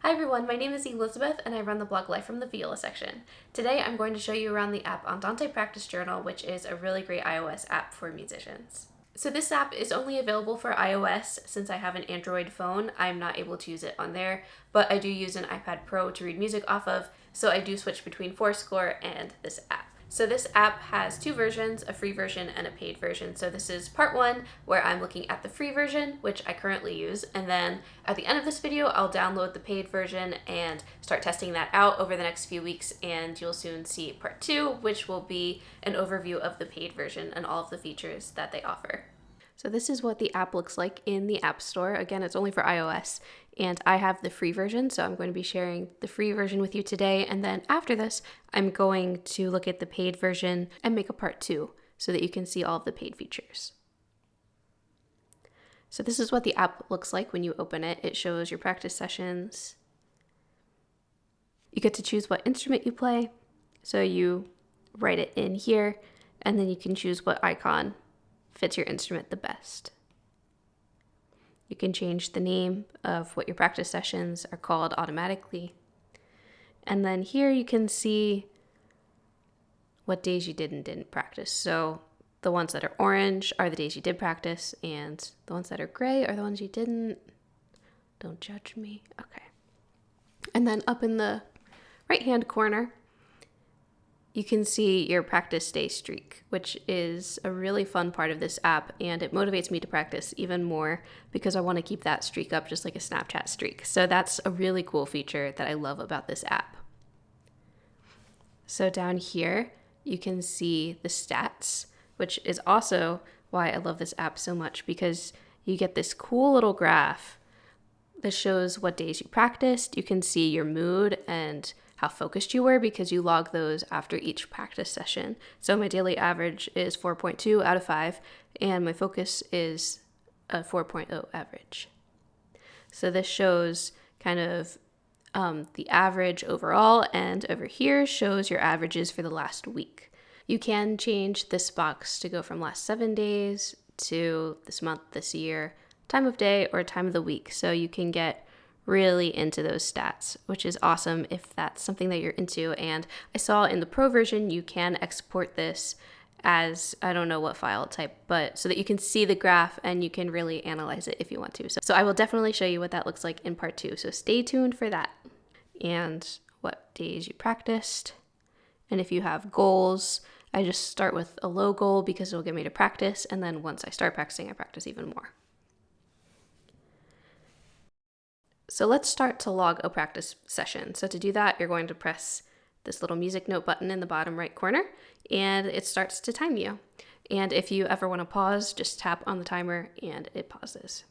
Hi everyone, my name is Elizabeth and I run the blog Life from the Viola section. Today I'm going to show you around the app Andante Practice Journal, which is a really great iOS app for musicians. So this app is only available for iOS. Since I have an Android phone, I'm not able to use it on there, but I do use an iPad Pro to read music off of, so I do switch between Forscore and this app. So this app has two versions, a free version and a paid version. So this is part one, where I'm looking at the free version, which I currently use, and then at the end of this video, I'll download the paid version and start testing that out over the next few weeks, and you'll soon see part two, which will be an overview of the paid version and all of the features that they offer. So this is what the app looks like in the App Store. Again, it's only for iOS, and I have the free version, so I'm going to be sharing the free version with you today, and then after this, I'm going to look at the paid version and make a part two so that you can see all of the paid features. So this is what the app looks like when you open it. It shows your practice sessions. You get to choose what instrument you play, so you write it in here, and then you can choose what icon fits your instrument the best. You can change the name of what your practice sessions are called automatically. And then here you can see what days you did and didn't practice. So the ones that are orange are the days you did practice, and the ones that are gray are the ones you didn't. Don't judge me. Okay. And then up in the right-hand corner, you can see your practice day streak, which is a really fun part of this app, and it motivates me to practice even more because I want to keep that streak up just like a Snapchat streak. So that's a really cool feature that I love about this app. So down here, you can see the stats, which is also why I love this app so much, because you get this cool little graph that shows what days you practiced. You can see your mood and how focused you were because you log those after each practice session. So my daily average is 4.2 out of 5, and my focus is a 4.0 average. So this shows kind of the average overall, and over here shows your averages for the last week. You can change this box to go from last 7 days to this month, this year, time of day, or time of the week. So you can get really into those stats, which is awesome if that's something that you're into. And I saw in the Pro version, you can export this as, I don't know what file type, but so that you can see the graph and you can really analyze it if you want to. So I will definitely show you what that looks like in part two. So stay tuned for that. And what days you practiced. And if you have goals, I just start with a low goal because it'll get me to practice. And then once I start practicing, I practice even more. So let's start to log a practice session. So to do that, you're going to press this little music note button in the bottom right corner, and it starts to time you. And if you ever want to pause, just tap on the timer and it pauses.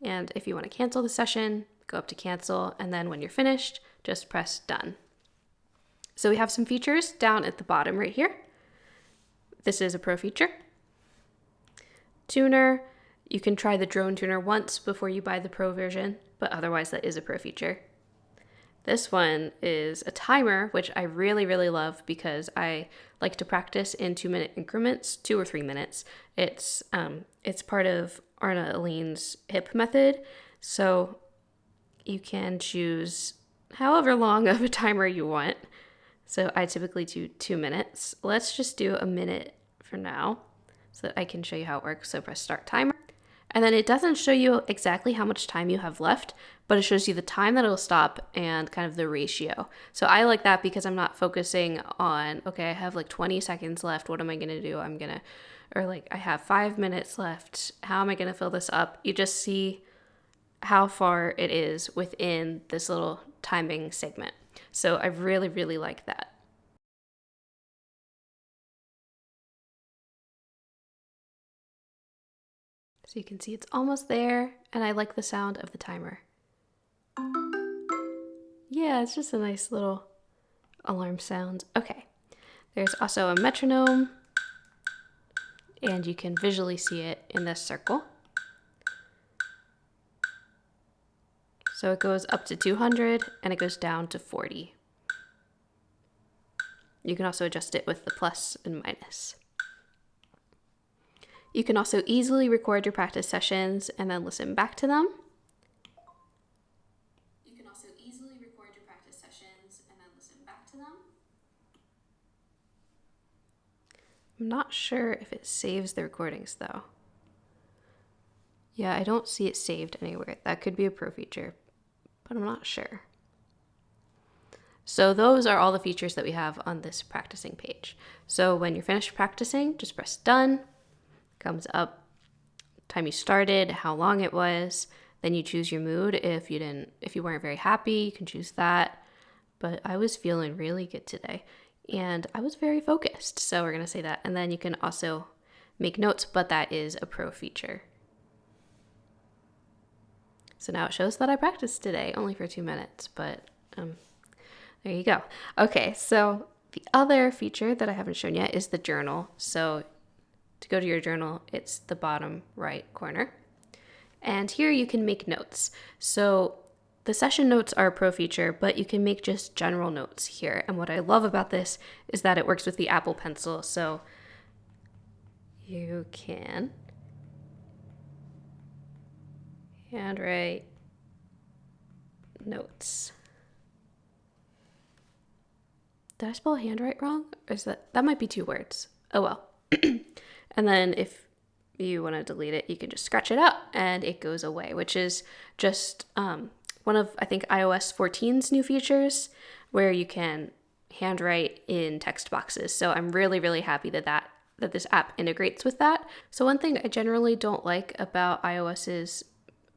And if you want to cancel the session, go up to cancel, and then when you're finished, just press done. So we have some features down at the bottom right here. This is a pro feature. Tuner. You can try the drone tuner once before you buy the Pro version, but otherwise that is a Pro feature. This one is a timer, which I really, really love because I like to practice in 2-minute increments, 2 or 3 minutes. It's part of Arna Aline's HIIP method, so you can choose however long of a timer you want. So I typically do 2 minutes. Let's just do a minute for now so that I can show you how it works. So press start timer. And then it doesn't show you exactly how much time you have left, but it shows you the time that it'll stop and kind of the ratio. So I like that because I'm not focusing on, okay, I have like 20 seconds left. What am I going to do? I have 5 minutes left. How am I going to fill this up? You just see how far it is within this little timing segment. So I really, really like that. So you can see it's almost there, and I like the sound of the timer. Yeah, it's just a nice little alarm sound. Okay, there's also a metronome, and you can visually see it in this circle. So it goes up to 200, and it goes down to 40. You can also adjust it with the plus and minus. You can also easily record your practice sessions and then listen back to them. also easily record your practice sessions and then listen back to them. I'm not sure if it saves the recordings though. Yeah, I don't see it saved anywhere. That could be a pro feature, but I'm not sure. So those are all the features that we have on this practicing page. So when you're finished practicing, just press done. Comes up time you started, how long it was. Then you choose your mood. If you weren't very happy, you can choose that. But I was feeling really good today and I was very focused. So we're going to say that. And then you can also make notes, but that is a pro feature. So now it shows that I practiced today, only for 2 minutes, but there you go. Okay, so the other feature that I haven't shown yet is the journal. So to go to your journal, it's the bottom right corner. And here you can make notes. So the session notes are a pro feature, but you can make just general notes here. And what I love about this is that it works with the Apple Pencil. So you can handwrite notes. Did I spell handwrite wrong? Or is that might be 2 words. Oh well. And then if you want to delete it, you can just scratch it out and it goes away, which is just one of, I think, iOS 14's new features where you can handwrite in text boxes. So I'm really, really happy that this app integrates with that. So one thing I generally don't like about iOS's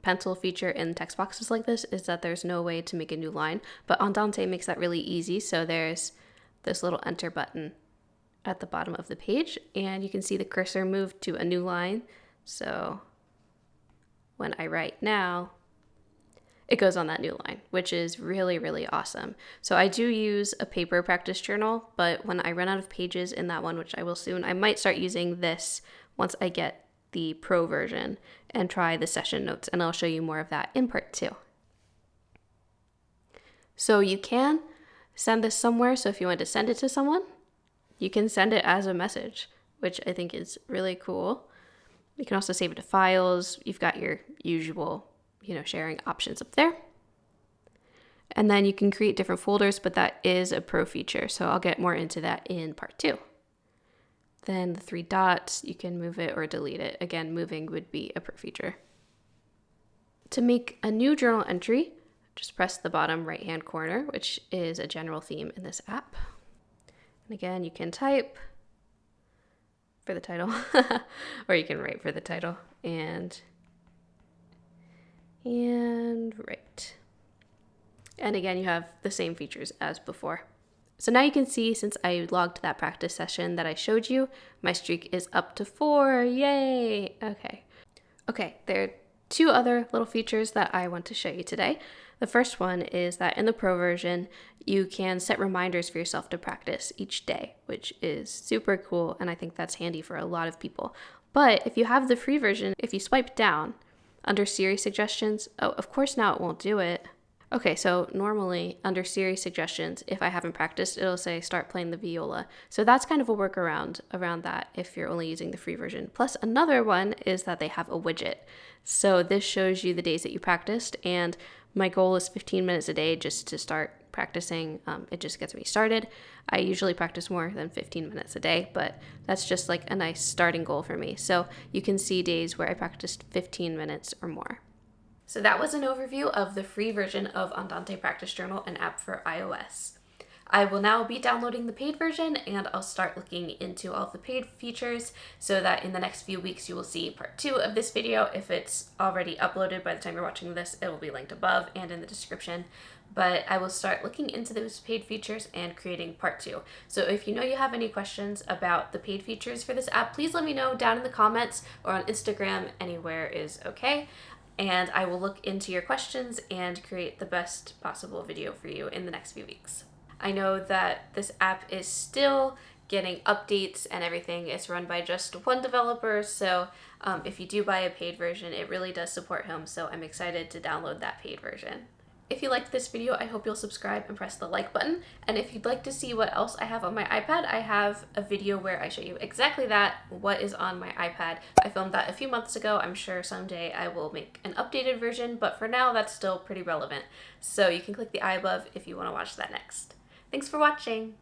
pencil feature in text boxes like this is that there's no way to make a new line, but Andante makes that really easy. So there's this little enter button at the bottom of the page, and you can see the cursor move to a new line. So when I write now, it goes on that new line, which is really, really awesome. So I do use a paper practice journal, but when I run out of pages in that one, which I will soon, I might start using this once I get the pro version and try the session notes, and I'll show you more of that in part 2. So you can send this somewhere. So if you want to send it to someone, you can send it as a message, which I think is really cool. You can also save it to files. You've got your usual, sharing options up there. And then you can create different folders, but that is a pro feature. So I'll get more into that in part 2. Then the 3 dots, you can move it or delete it. Again, moving would be a pro feature. To make a new journal entry, just press the bottom right-hand corner, which is a general theme in this app. And again, you can type for the title, or you can write for the title, and write. And again, you have the same features as before. So now you can see, since I logged that practice session that I showed you, my streak is up to 4. Yay! Okay, there are 2 other little features that I want to show you today. The first one is that in the pro version, you can set reminders for yourself to practice each day, which is super cool, and I think that's handy for a lot of people. But if you have the free version, if you swipe down under Siri suggestions, of course now it won't do it. Okay, so normally under Siri suggestions, if I haven't practiced, it'll say start playing the viola. So that's kind of a workaround around that if you're only using the free version. Plus another one is that they have a widget. So this shows you the days that you practiced, and my goal is 15 minutes a day just to start practicing. It just gets me started. I usually practice more than 15 minutes a day, but that's just like a nice starting goal for me. So you can see days where I practiced 15 minutes or more. So that was an overview of the free version of Andante Practice Journal, an app for iOS. I will now be downloading the paid version, and I'll start looking into all of the paid features so that in the next few weeks you will see part 2 of this video. If it's already uploaded by the time you're watching this, it will be linked above and in the description. But I will start looking into those paid features and creating part 2. So if you have any questions about the paid features for this app, please let me know down in the comments or on Instagram. Anywhere is okay. And I will look into your questions and create the best possible video for you in the next few weeks. I know that this app is still getting updates and everything. It's run by just one developer, so if you do buy a paid version, it really does support him, so I'm excited to download that paid version. If you liked this video, I hope you'll subscribe and press the like button. And if you'd like to see what else I have on my iPad, I have a video where I show you exactly that, what is on my iPad. I filmed that a few months ago. I'm sure someday I will make an updated version, but for now, that's still pretty relevant. So you can click the eye above if you want to watch that next. Thanks for watching.